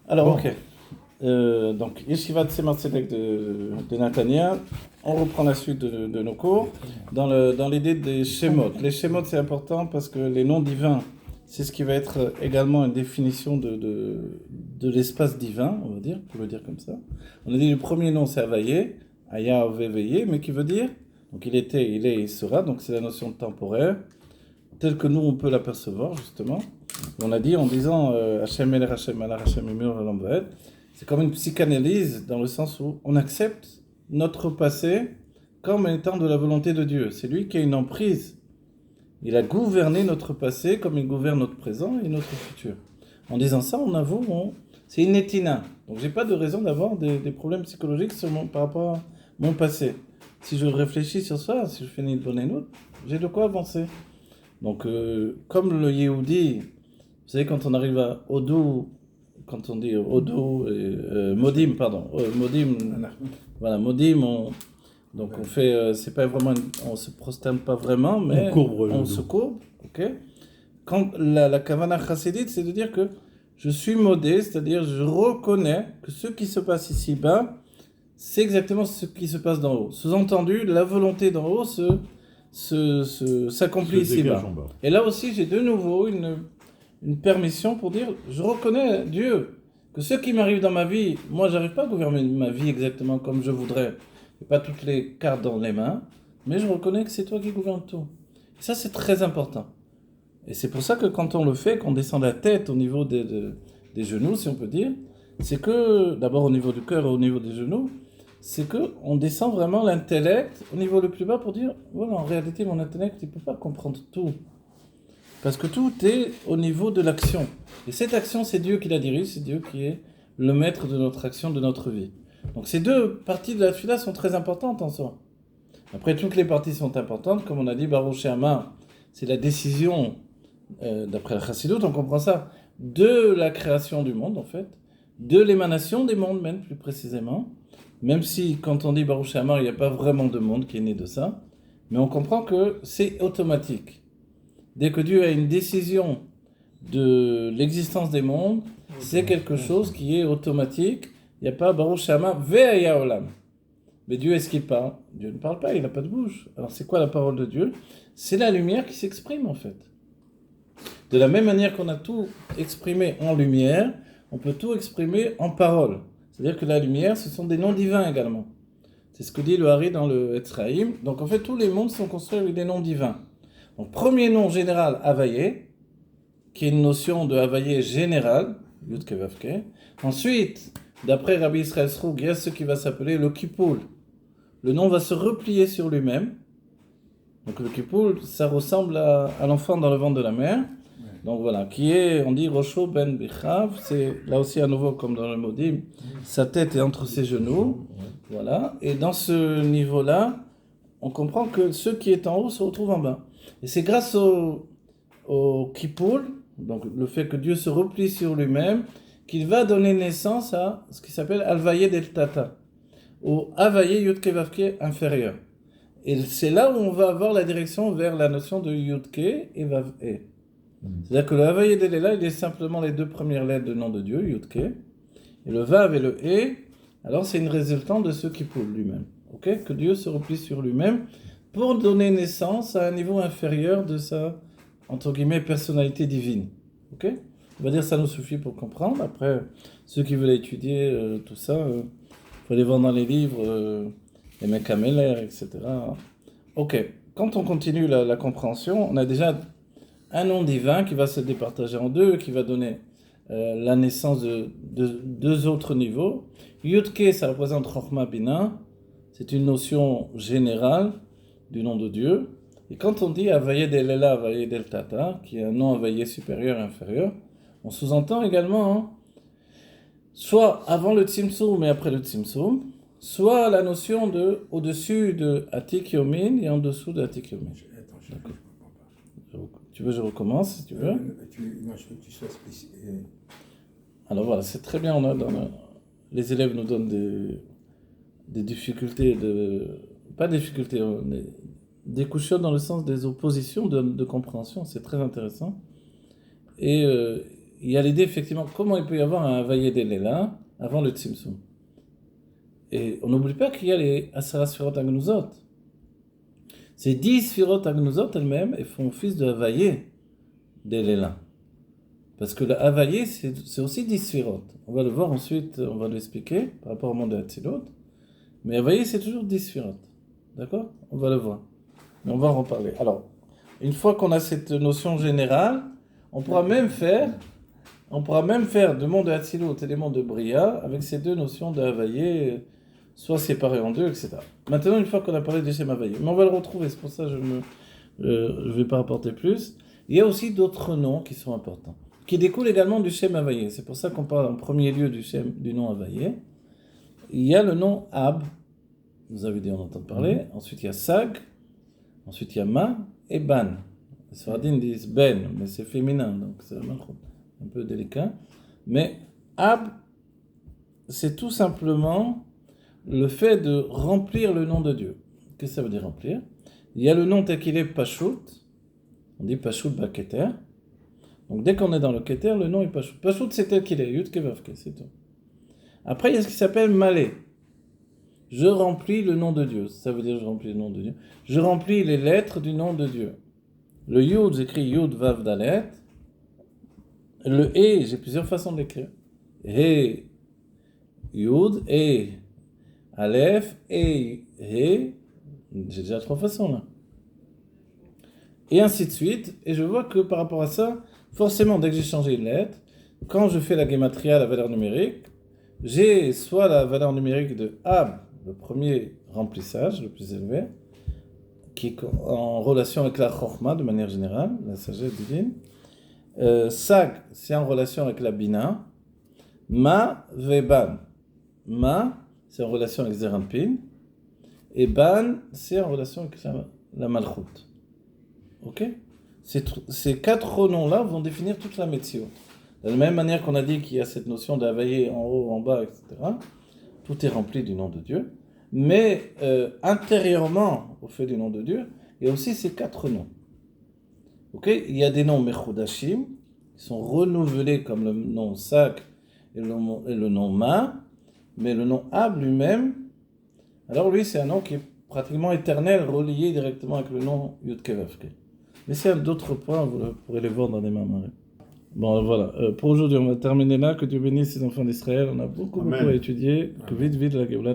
Alors, Bon. ok. Donc, Yeshiva de Tzemar Tzedek de Nathania. On reprend la suite de nos cours dans l'idée des Shemot. Les Shemot, c'est important parce que les noms divins, c'est ce qui va être également une définition de l'espace divin, on va dire, pour le dire comme ça. On a dit le premier nom, c'est Havaye, Aya Oveveye, mais qui veut dire, donc il était, il est, il sera, donc c'est la notion de temporaire, telle que nous on peut l'apercevoir justement. On a dit en disant Hashem El Hashem Ala Hashem Emir Olam Vaed, c'est comme une psychanalyse dans le sens où on accepte notre passé comme étant de la volonté de Dieu. C'est lui qui a une emprise. Il a gouverné notre passé comme il gouverne notre présent et notre futur. En disant ça, on avoue, c'est une étina. Donc j'ai pas de raison d'avoir des problèmes psychologiques par rapport à mon passé. Si je réfléchis sur ça, si je fais une bonne note, j'ai de quoi avancer. Donc comme le Yehudi, vous savez quand on arrive à Odou, quand on dit Odou, Modim, pardon, Modim, voilà, Modim, donc on fait, c'est pas vraiment, on se prosterne pas vraiment, mais on se courbe, ok. Quand la kavana chassidite, c'est de dire que je suis modé, c'est-à-dire je reconnais que ce qui se passe ici-bas, c'est exactement ce qui se passe d'en haut. Sous-entendu, la volonté d'en haut s'accomplit ici-bas. Et là aussi, j'ai de nouveau une permission pour dire, je reconnais Dieu, que ce qui m'arrive dans ma vie, moi j'arrive pas à gouverner ma vie exactement comme je voudrais, et pas toutes les cartes dans les mains, mais je reconnais que c'est toi qui gouvernes tout. Et ça c'est très important. Et c'est pour ça que quand on le fait, qu'on descend la tête au niveau des genoux, si on peut dire, c'est que, d'abord au niveau du cœur et au niveau des genoux, c'est qu'on descend vraiment l'intellect au niveau le plus bas pour dire, voilà, en réalité mon intellect il ne peut pas comprendre tout. Parce que tout est au niveau de l'action. Et cette action, c'est Dieu qui la dirige, c'est Dieu qui est le maître de notre action, de notre vie. Donc ces deux parties de la tefila sont très importantes en soi. Après, toutes les parties sont importantes. Comme on a dit, Baruch She'amar, c'est la décision, d'après la Chassidut, on comprend ça, de la création du monde, en fait, de l'émanation des mondes, même plus précisément. Même si, quand on dit Baruch She'amar, il n'y a pas vraiment de monde qui est né de ça. Mais on comprend que c'est automatique. Dès que Dieu a une décision de l'existence des mondes, c'est quelque chose qui est automatique. Il n'y a pas Baruch She'amar ve'aya olam. Mais Dieu, est-ce qu'il parle? Dieu ne parle pas, il n'a pas de bouche. Alors c'est quoi la parole de Dieu? C'est la lumière qui s'exprime en fait. De la même manière qu'on a tout exprimé en lumière, on peut tout exprimer en parole. C'est-à-dire que la lumière, ce sont des noms divins également. C'est ce que dit le Hari dans le Etzraïm. Donc en fait, tous les mondes sont construits avec des noms divins. Donc, premier nom général, Havaye, qui est une notion de Havaye générale, Yud Kevavke. Ensuite, d'après Rabbi Israël Sroug, il y a ce qui va s'appeler le Kippoul. Le nom va se replier sur lui-même. Donc, le Kippoul, ça ressemble à l'enfant dans le ventre de la mère. Donc, voilà, qui est, on dit, Rosho ben Bichav. C'est là aussi à nouveau comme dans le Modim, sa tête est entre ses genoux. Voilà. Et dans ce niveau-là, on comprend que ce qui est en haut se retrouve en bas. Et c'est grâce au Kippoul, donc le fait que Dieu se replie sur lui-même, qu'il va donner naissance à ce qui s'appelle Alvaye del Tata, ou Havaye Yudke Vavke inférieur. Et c'est là où on va avoir la direction vers la notion de Yudke et Vave. C'est-à-dire que le Havaye del Ela, il est simplement les deux premières lettres du nom de Dieu, Yudke, et le Vav et le E, alors c'est une résultante de ce Kippoul lui-même. Okay? Que Dieu se replie sur lui-même pour donner naissance à un niveau inférieur de sa, entre guillemets, personnalité divine. Ok? On va dire ça nous suffit pour comprendre. Après, ceux qui veulent étudier tout ça, il faut aller voir dans les livres, les mecs Améler, etc. Ok, quand on continue la compréhension, on a déjà un nom divin qui va se départager en deux, qui va donner la naissance de deux autres niveaux. Yudke, ça représente Chokhmah Bina, c'est une notion générale du nom de Dieu. Et quand on dit Havaye del Ela, Havaye del Tata, qui est un nom Havaye supérieur et inférieur, on sous-entend également soit avant le Tzimtzum et après le Tzimtzum, soit la notion de au-dessus de Atik Yomin et en dessous de Atik Yomin. Tu veux que je recommence si tu veux? Non, je veux que tu sois spécifique. Alors voilà, c'est très bien. Les élèves nous donnent des difficultés, pas des difficultés, des couches dans le sens des oppositions de compréhension. C'est très intéressant. Et il y a l'idée, effectivement, comment il peut y avoir un Havayé d'Elela avant le Tzimtzum. Et on n'oublie pas qu'il y a les Asara Sfirot Agnuzot. Ces 10 Sfirot Agnuzot elles-mêmes, elles font office de Havayé d'Elela. Parce que le Havayé, c'est aussi 10 Sfirot. On va le voir ensuite, on va l'expliquer par rapport au monde de Hatzilot. Mais Havayé, c'est toujours 10 Sfirot. D'accord? On va le voir. Mais on va en reparler. Alors, une fois qu'on a cette notion générale, on pourra même faire de monde de Hatzilot et des mondes de Bria avec ces deux notions de Havayé, soit séparées en deux, etc. Maintenant, une fois qu'on a parlé du Shem Havayé, mais on va le retrouver, c'est pour ça que je ne vais pas rapporter plus. Il y a aussi d'autres noms qui sont importants, qui découlent également du Shem Havayé. C'est pour ça qu'on parle en premier lieu du nom Havayé. Il y a le nom Ab, vous avez dû en entendre parler. Ensuite, il y a Sag. Ensuite, il y a Ma et Ban. Les Sfaradim disent Ben, mais c'est féminin, donc c'est un peu délicat. Mais Ab, c'est tout simplement le fait de remplir le nom de Dieu. Qu'est-ce que ça veut dire remplir? Il y a le nom tel qu'il est Pashut. On dit Pashut Baketer. Donc dès qu'on est dans le Keter, le nom est Pashut. Pashut, c'est tel qu'il est. Yud Kevavke, c'est tout. Après, il y a ce qui s'appelle Malé. Je remplis le nom de Dieu. Ça veut dire je remplis le nom de Dieu. Je remplis les lettres du nom de Dieu. Le Yud, j'écris Yud Vav Dalet. Le E, j'ai plusieurs façons d'écrire. He, Yud, E, Aleph, E, He. J'ai déjà 3 façons là. Et ainsi de suite. Et je vois que par rapport à ça, forcément, dès que j'ai changé une lettre, quand je fais la gematria, la valeur numérique, j'ai soit la valeur numérique de Ab, le premier remplissage, le plus élevé, qui est en relation avec la Chokhmah de manière générale, la sagesse divine. Sag, c'est en relation avec la Bina. Ma, Veban. Ma, c'est en relation avec Zeranpin. Et Ban, c'est en relation avec la Malchut. Ok? Ces 4 noms-là vont définir toute la Metziot. De la même manière qu'on a dit qu'il y a cette notion d'Havayé en haut, en bas, etc., tout est rempli du nom de Dieu. Mais intérieurement, au fait du nom de Dieu, il y a aussi ces 4 noms. Okay? Il y a des noms Mechudashim, qui sont renouvelés comme le nom Sak et le nom Ma, mais le nom Ab lui-même, alors lui c'est un nom qui est pratiquement éternel, relié directement avec le nom Yud Kevavke. Mais c'est d'autres points, vous pourrez les voir dans les Mamaré. Bon, voilà. Pour aujourd'hui, on va terminer là. Que Dieu bénisse les enfants d'Israël. On a beaucoup à étudier. Que vite, la Géoula,